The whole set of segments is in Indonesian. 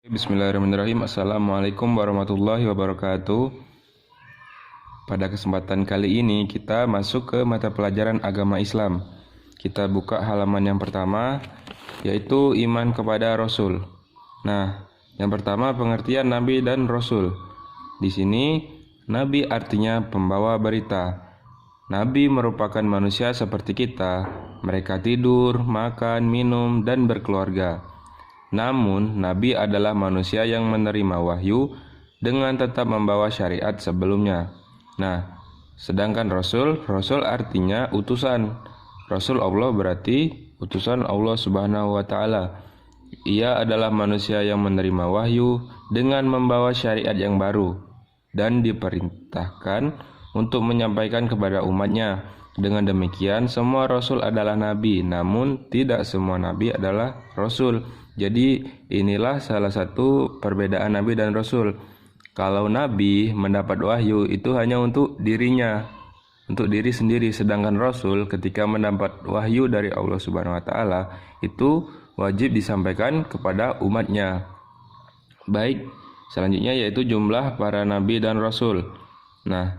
Bismillahirrahmanirrahim. Assalamualaikum warahmatullahi wabarakatuh. Pada kesempatan kali ini kita masuk ke mata pelajaran agama Islam. Kita buka halaman yang pertama, yaitu iman kepada Rasul. Nah, yang pertama pengertian Nabi dan Rasul. Di sini Nabi artinya pembawa berita. Nabi merupakan manusia seperti kita. Mereka tidur, makan, minum, dan berkeluarga. Namun, Nabi adalah manusia yang menerima wahyu dengan tetap membawa syariat sebelumnya. Nah, sedangkan Rasul artinya utusan. Rasul Allah berarti utusan Allah Subhanahu wa Ta'ala. Ia adalah manusia yang menerima wahyu dengan membawa syariat yang baru dan diperintahkan untuk menyampaikan kepada umatnya. Dengan demikian, semua Rasul adalah Nabi, namun tidak semua Nabi adalah Rasul. Jadi inilah salah satu perbedaan Nabi dan Rasul. Kalau Nabi mendapat wahyu itu hanya untuk dirinya, untuk diri sendiri. Sedangkan Rasul ketika mendapat wahyu dari Allah Subhanahu wa Ta'ala itu wajib disampaikan kepada umatnya. Baik, selanjutnya yaitu jumlah para Nabi dan Rasul. Nah,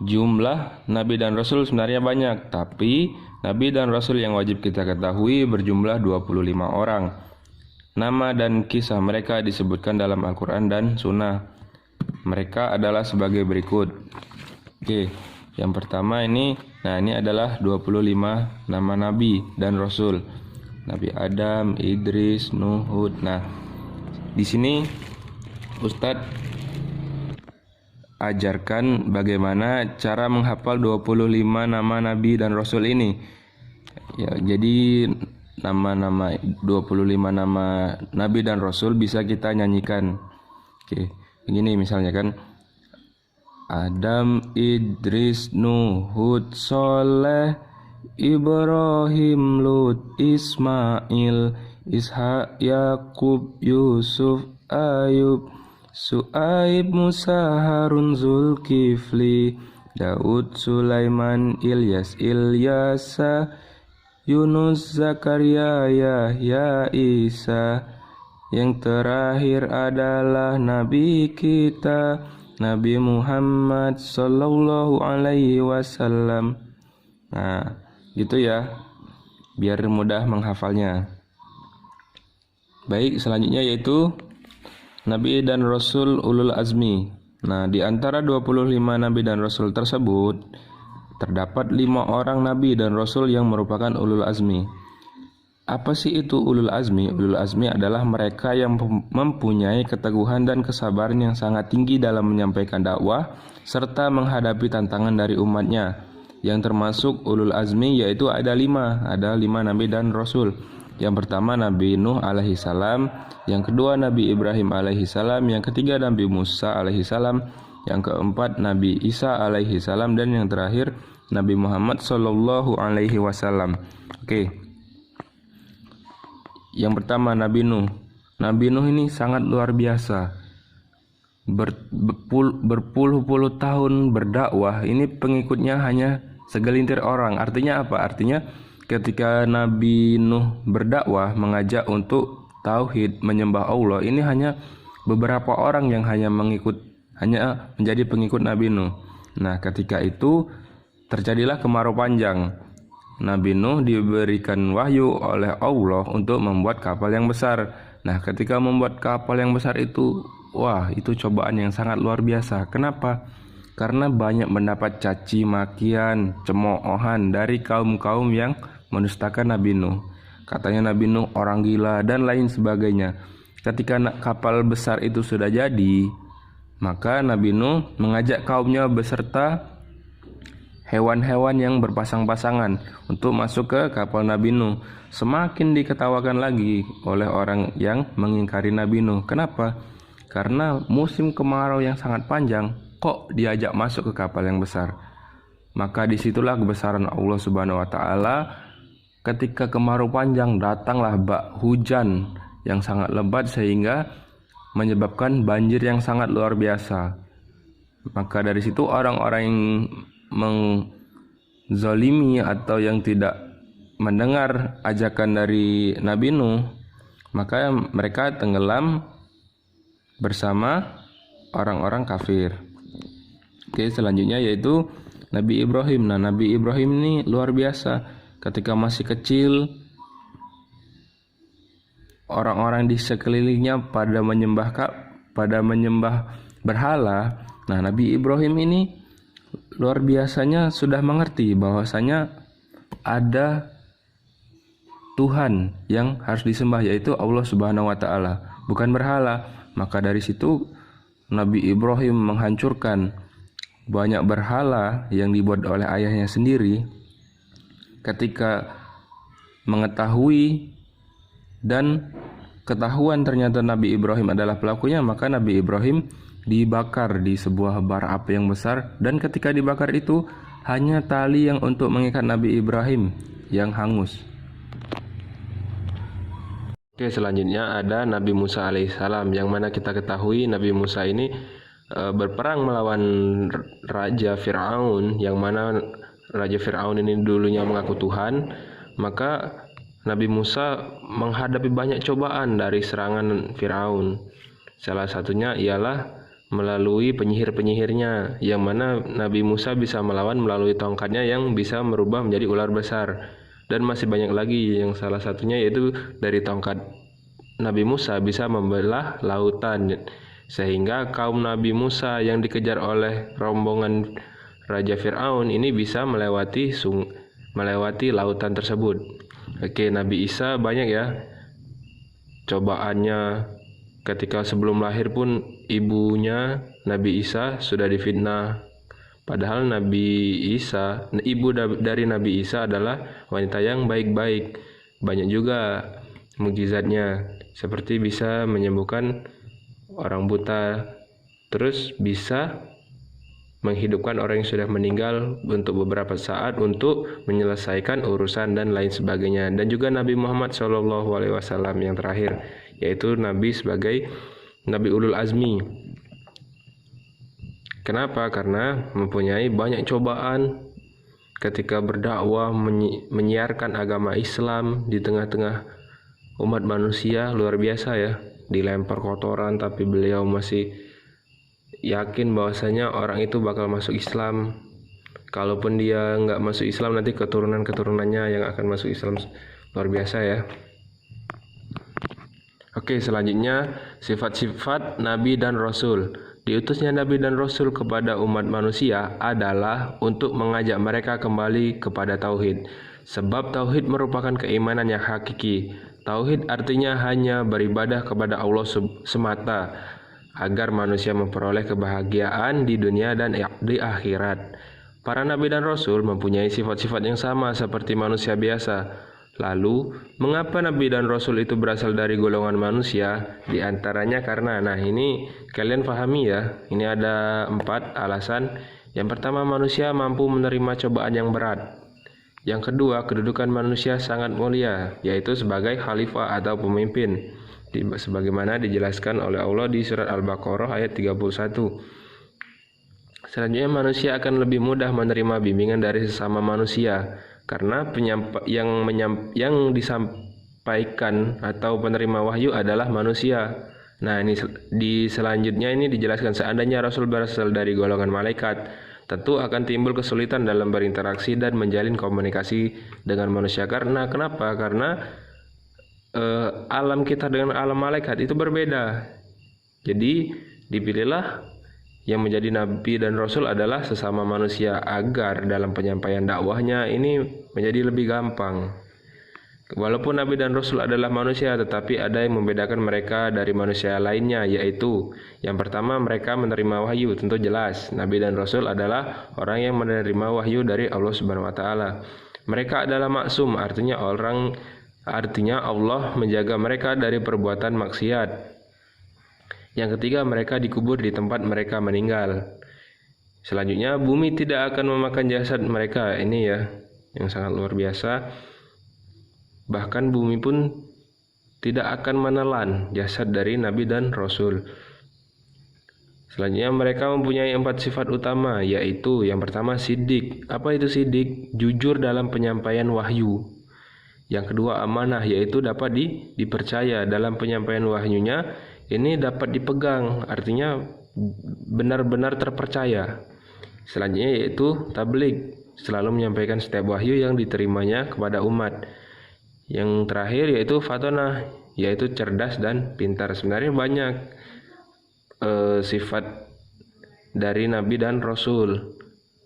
jumlah Nabi dan Rasul sebenarnya banyak, tapi Nabi dan Rasul yang wajib kita ketahui berjumlah 25 orang. Nama dan kisah mereka disebutkan dalam Al-Quran dan Sunnah. Mereka adalah sebagai berikut. Oke, yang pertama ini adalah 25 nama Nabi dan Rasul. Nabi Adam, Idris, Nuh, Hud. Nah, di sini Ustadz ajarkan bagaimana cara menghafal 25 nama Nabi dan Rasul ini. Ya, jadi nama-nama 25 nama Nabi dan Rasul bisa kita nyanyikan. Oke, begini misalnya kan. Adam, Idris, Nuh, Hud, Soleh, Ibrahim, Lut, Ismail, Ishak, Yakub, Yusuf, Ayub, Su'aib, Musa, Harun, Zulkifli, Daud, Sulaiman, Ilyas, Ilyasa, Yunus, Zakaria, Yahya, Isa. Yang terakhir adalah Nabi kita, Nabi Muhammad Sallallahu Alaihi Wasallam. Nah, gitu ya, biar mudah menghafalnya. Baik, selanjutnya yaitu Nabi dan Rasul Ulul Azmi. Nah, di antara 25 Nabi dan Rasul tersebut, terdapat 5 orang Nabi dan Rasul yang merupakan Ulul Azmi. Apa sih itu Ulul Azmi? Ulul Azmi adalah mereka yang mempunyai keteguhan dan kesabaran yang sangat tinggi dalam menyampaikan dakwah, serta menghadapi tantangan dari umatnya. Yang termasuk Ulul Azmi yaitu ada 5 Nabi dan Rasul. Yang pertama Nabi Nuh alaihi salam, yang kedua Nabi Ibrahim alaihi salam, yang ketiga Nabi Musa alaihi salam, yang keempat Nabi Isa alaihi salam, dan yang terakhir Nabi Muhammad sallallahu alaihi wasallam. Oke. Yang pertama Nabi Nuh. Nabi Nuh ini sangat luar biasa. Berpuluh-puluh tahun berdakwah, ini pengikutnya hanya segelintir orang. Artinya apa? Artinya ketika Nabi Nuh berdakwah mengajak untuk tauhid, menyembah Allah, ini hanya beberapa orang yang hanya menjadi pengikut Nabi Nuh. Nah, ketika itu terjadilah kemarau panjang. Nabi Nuh diberikan wahyu oleh Allah untuk membuat kapal yang besar. Nah, ketika membuat kapal yang besar itu, itu cobaan yang sangat luar biasa. Kenapa? Karena banyak mendapat caci makian, cemoohan dari kaum-kaum yang mendustakan Nabi Nuh. Katanya Nabi Nuh orang gila dan lain sebagainya. Ketika kapal besar itu sudah jadi, maka Nabi Nuh mengajak kaumnya beserta hewan-hewan yang berpasang-pasangan untuk masuk ke kapal Nabi Nuh. Semakin diketawakan lagi oleh orang yang mengingkari Nabi Nuh. Kenapa? Karena musim kemarau yang sangat panjang, kok diajak masuk ke kapal yang besar? Maka disitulah kebesaran Allah Subhanahu wa Ta'ala. Ketika kemarau panjang, datanglah hujan yang sangat lebat sehingga menyebabkan banjir yang sangat luar biasa. Maka dari situ orang-orang yang menzalimi atau yang tidak mendengar ajakan dari Nabi Nuh, maka mereka tenggelam bersama orang-orang kafir. Oke, selanjutnya yaitu Nabi Ibrahim. Nah, Nabi Ibrahim ini luar biasa. Ketika masih kecil, orang-orang di sekelilingnya pada menyembah berhala. Nah, Nabi Ibrahim ini luar biasanya sudah mengerti bahwasanya ada Tuhan yang harus disembah, yaitu Allah Subhanahu wa taala, bukan berhala. Maka dari situ Nabi Ibrahim menghancurkan banyak berhala yang dibuat oleh ayahnya sendiri. Ketika mengetahui dan ketahuan ternyata Nabi Ibrahim adalah pelakunya, maka Nabi Ibrahim dibakar di sebuah bara api yang besar, dan ketika dibakar itu hanya tali yang untuk mengikat Nabi Ibrahim yang hangus. Oke, selanjutnya ada Nabi Musa alaihissalam, yang mana kita ketahui Nabi Musa ini berperang melawan Raja Fir'aun, yang mana Raja Fir'aun ini dulunya mengaku Tuhan. Maka Nabi Musa menghadapi banyak cobaan dari serangan Fir'aun. Salah satunya ialah melalui penyihir-penyihirnya, yang mana Nabi Musa bisa melawan melalui tongkatnya yang bisa merubah menjadi ular besar. Dan masih banyak lagi, yang salah satunya yaitu dari tongkat Nabi Musa bisa membelah lautan, sehingga kaum Nabi Musa yang dikejar oleh rombongan Raja Fir'aun ini bisa melewati lautan tersebut. Oke, Nabi Isa banyak ya cobaannya. Ketika sebelum lahir pun ibunya Nabi Isa sudah difitnah. Padahal ibu dari Nabi Isa adalah wanita yang baik-baik. Banyak juga mukjizatnya, seperti bisa menyembuhkan orang buta, terus bisa menghidupkan orang yang sudah meninggal untuk beberapa saat untuk menyelesaikan urusan dan lain sebagainya. Dan juga Nabi Muhammad SAW yang terakhir, yaitu Nabi sebagai Nabi Ulul Azmi. Kenapa? Karena mempunyai banyak cobaan ketika berdakwah, menyiarkan agama Islam di tengah-tengah umat manusia. Luar biasa ya, dilempar kotoran tapi beliau masih yakin bahwasanya orang itu bakal masuk Islam. Kalaupun dia nggak masuk Islam, nanti keturunan-keturunannya yang akan masuk Islam. Luar biasa ya. Oke, selanjutnya sifat-sifat Nabi dan Rasul. Diutusnya Nabi dan Rasul kepada umat manusia adalah untuk mengajak mereka kembali kepada Tauhid. Sebab Tauhid merupakan keimanan yang hakiki. Tauhid artinya hanya beribadah kepada Allah semata, agar manusia memperoleh kebahagiaan di dunia dan di akhirat. Para Nabi dan Rasul mempunyai sifat-sifat yang sama seperti manusia biasa. Lalu, mengapa Nabi dan Rasul itu berasal dari golongan manusia? Di antaranya karena, ini kalian pahami ya, ini ada 4 alasan. Yang pertama, manusia mampu menerima cobaan yang berat. Yang kedua, kedudukan manusia sangat mulia, yaitu sebagai khalifah atau pemimpin, sebagaimana dijelaskan oleh Allah di surat Al-Baqarah ayat 31. Selanjutnya, manusia akan lebih mudah menerima bimbingan dari sesama manusia, karena yang disampaikan atau penerima wahyu adalah manusia. Nah, ini selanjutnya ini dijelaskan, seandainya Rasul berasal dari golongan malaikat, tentu akan timbul kesulitan dalam berinteraksi dan menjalin komunikasi dengan manusia. Kenapa? Karena alam kita dengan alam malaikat itu berbeda. Jadi dipilihlah yang menjadi Nabi dan Rasul adalah sesama manusia, agar dalam penyampaian dakwahnya ini menjadi lebih gampang. Walaupun Nabi dan Rasul adalah manusia, tetapi ada yang membedakan mereka dari manusia lainnya, yaitu yang pertama, mereka menerima wahyu. Tentu jelas Nabi dan Rasul adalah orang yang menerima wahyu dari Allah Subhanahu wa taala. Mereka adalah maksum, artinya Allah menjaga mereka dari perbuatan maksiat. Yang ketiga, mereka dikubur di tempat mereka meninggal. Selanjutnya, bumi tidak akan memakan jasad mereka. Ini ya, yang sangat luar biasa. Bahkan bumi pun tidak akan menelan jasad dari Nabi dan Rasul. Selanjutnya, mereka mempunyai 4 sifat utama, yaitu yang pertama, sidik. Apa itu sidik? Jujur dalam penyampaian wahyu. Yang kedua amanah, yaitu dapat dipercaya dalam penyampaian wahyunya. Ini dapat dipegang, artinya benar-benar terpercaya. Selanjutnya yaitu tabligh, selalu menyampaikan setiap wahyu yang diterimanya kepada umat. Yang terakhir yaitu fatonah, yaitu cerdas dan pintar. Sebenarnya banyak sifat dari Nabi dan Rasul,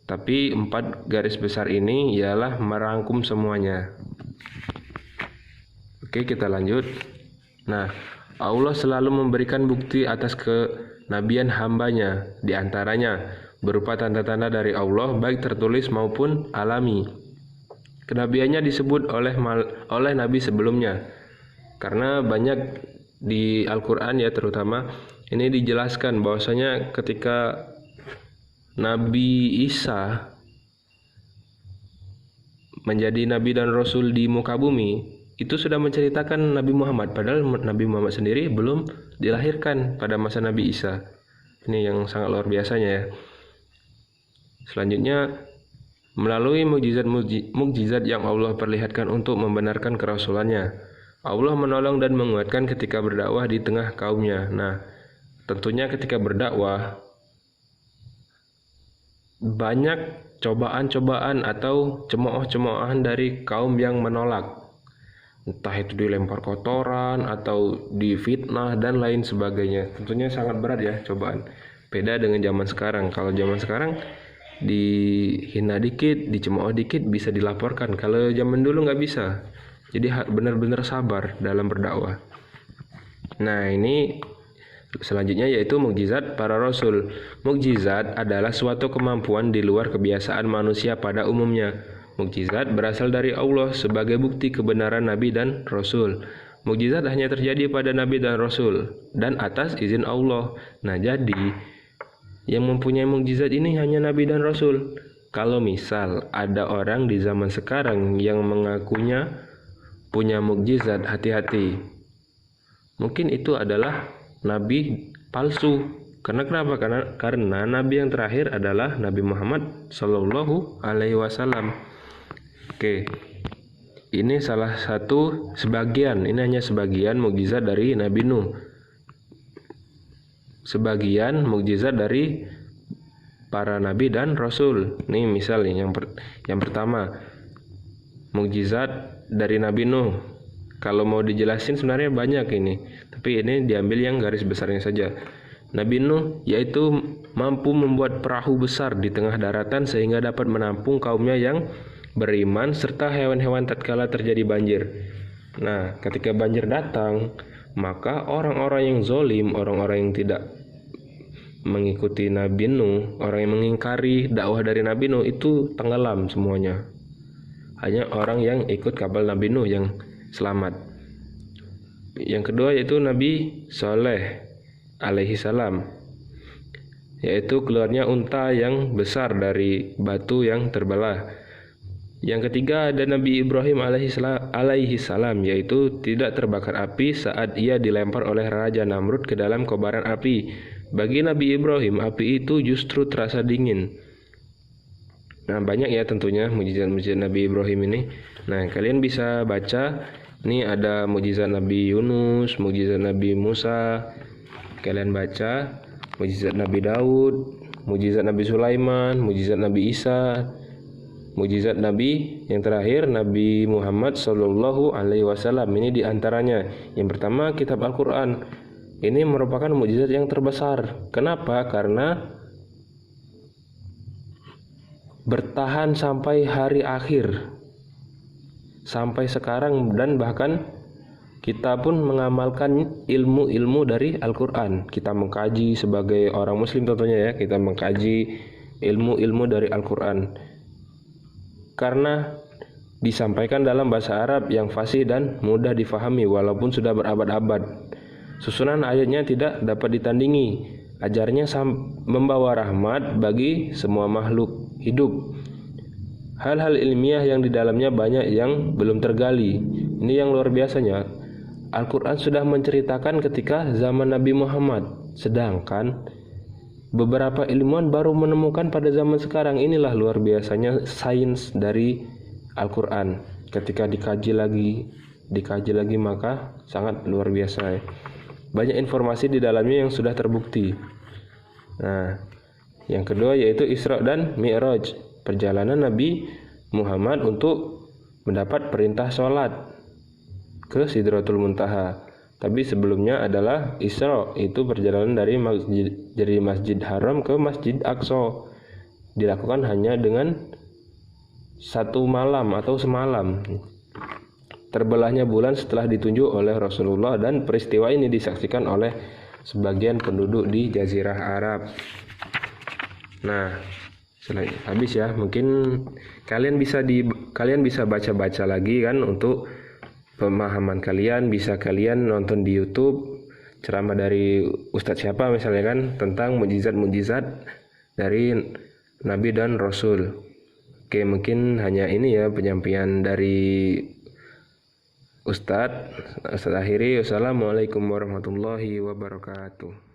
tapi 4 garis besar ini ialah merangkum semuanya. Oke, kita lanjut. Nah, Allah selalu memberikan bukti atas kenabian hambanya, di antaranya berupa tanda-tanda dari Allah baik tertulis maupun alami. Kenabiannya disebut oleh nabi sebelumnya, karena banyak di Al-Quran ya terutama ini dijelaskan bahwasanya ketika Nabi Isa menjadi nabi dan rasul di muka bumi, itu sudah menceritakan Nabi Muhammad, padahal Nabi Muhammad sendiri belum dilahirkan pada masa Nabi Isa. Ini yang sangat luar biasanya ya. Selanjutnya, melalui mukjizat yang Allah perlihatkan untuk membenarkan kerasulannya, Allah menolong dan menguatkan ketika berdakwah di tengah kaumnya. Nah, tentunya ketika berdakwah banyak cobaan-cobaan atau cemooh-cemoohan dari kaum yang menolak. Entah itu dilempar kotoran atau difitnah dan lain sebagainya. Tentunya sangat berat ya cobaan. Beda dengan zaman sekarang. Kalau zaman sekarang dihina dikit, dicemooh dikit bisa dilaporkan. Kalau zaman dulu nggak bisa. Jadi benar-benar sabar dalam berdakwah. Nah, ini selanjutnya yaitu mukjizat para rasul. Mukjizat adalah suatu kemampuan di luar kebiasaan manusia pada umumnya. Mukjizat berasal dari Allah sebagai bukti kebenaran nabi dan rasul. Mukjizat hanya terjadi pada nabi dan rasul dan atas izin Allah. Nah, jadi yang mempunyai mukjizat ini hanya nabi dan rasul. Kalau misal ada orang di zaman sekarang yang mengakunya punya mukjizat, hati-hati. Mungkin itu adalah nabi palsu. Karena kenapa? Karena nabi yang terakhir adalah Nabi Muhammad Sallallahu Alaihi Wasallam. Oke, ini salah satu sebagian. Ini hanya sebagian mukjizat dari Nabi Nuh. Sebagian mukjizat dari para nabi dan rasul. Nih misalnya yang pertama, mukjizat dari Nabi Nuh. Kalau mau dijelasin sebenarnya banyak ini, tapi ini diambil yang garis besarnya saja. Nabi Nuh yaitu mampu membuat perahu besar di tengah daratan sehingga dapat menampung kaumnya yang beriman serta hewan-hewan tatkala terjadi banjir. Nah, ketika banjir datang, maka orang-orang yang zolim, orang-orang yang tidak mengikuti Nabi Nuh, orang yang mengingkari dakwah dari Nabi Nuh itu tenggelam semuanya. Hanya orang yang ikut kapal Nabi Nuh yang selamat. Yang kedua yaitu Nabi Saleh alaihi salam, yaitu keluarnya unta yang besar dari batu yang terbelah. Yang ketiga ada Nabi Ibrahim alaihi salam, yaitu tidak terbakar api saat ia dilempar oleh Raja Namrud ke dalam kobaran api. Bagi Nabi Ibrahim, api itu justru terasa dingin. Nah, banyak ya tentunya mukjizat-mukjizat Nabi Ibrahim ini. Nah, kalian bisa baca. Ini ada mukjizat Nabi Yunus, mukjizat Nabi Musa. Kalian baca mukjizat Nabi Daud, mukjizat Nabi Sulaiman, mukjizat Nabi Isa. Mukjizat Nabi yang terakhir Nabi Muhammad Sallallahu Alaihi Wasallam. Ini diantaranya. Yang pertama kitab Al-Quran. Ini merupakan mukjizat yang terbesar. Kenapa? Karena bertahan sampai hari akhir, sampai sekarang, dan bahkan kita pun mengamalkan ilmu-ilmu dari Al-Quran. Kita mengkaji sebagai orang Muslim tentunya ya. Kita mengkaji ilmu-ilmu dari Al-Quran. Karena disampaikan dalam bahasa Arab yang fasih dan mudah difahami walaupun sudah berabad-abad. Susunan ayatnya tidak dapat ditandingi. Ajarnya membawa rahmat bagi semua makhluk hidup. Hal-hal ilmiah yang di dalamnya banyak yang belum tergali. Ini yang luar biasanya. Al-Quran sudah menceritakan ketika zaman Nabi Muhammad. Sedangkan beberapa ilmuwan baru menemukan pada zaman sekarang. Inilah luar biasanya sains dari Al-Quran. ketika dikaji lagi maka sangat luar biasa ya. Banyak informasi di dalamnya yang sudah terbukti. Nah, yang kedua yaitu Isra dan Mi'raj, perjalanan Nabi Muhammad untuk mendapat perintah sholat ke Sidratul Muntaha. Tapi sebelumnya adalah Isra, itu perjalanan dari Masjid Haram ke Masjid Aqsa. Dilakukan hanya dengan satu malam atau semalam. Terbelahnya bulan setelah ditunjuk oleh Rasulullah, dan peristiwa ini disaksikan oleh sebagian penduduk di Jazirah Arab. Nah, habis ya, mungkin kalian bisa baca-baca lagi kan untuk pemahaman kalian. Bisa kalian nonton di YouTube ceramah dari Ustadz siapa misalnya kan, tentang mukjizat-mukjizat dari Nabi dan Rasul. Oke, mungkin hanya ini ya penyampaian dari Ustadz akhiri. Wassalamualaikum warahmatullahi wabarakatuh.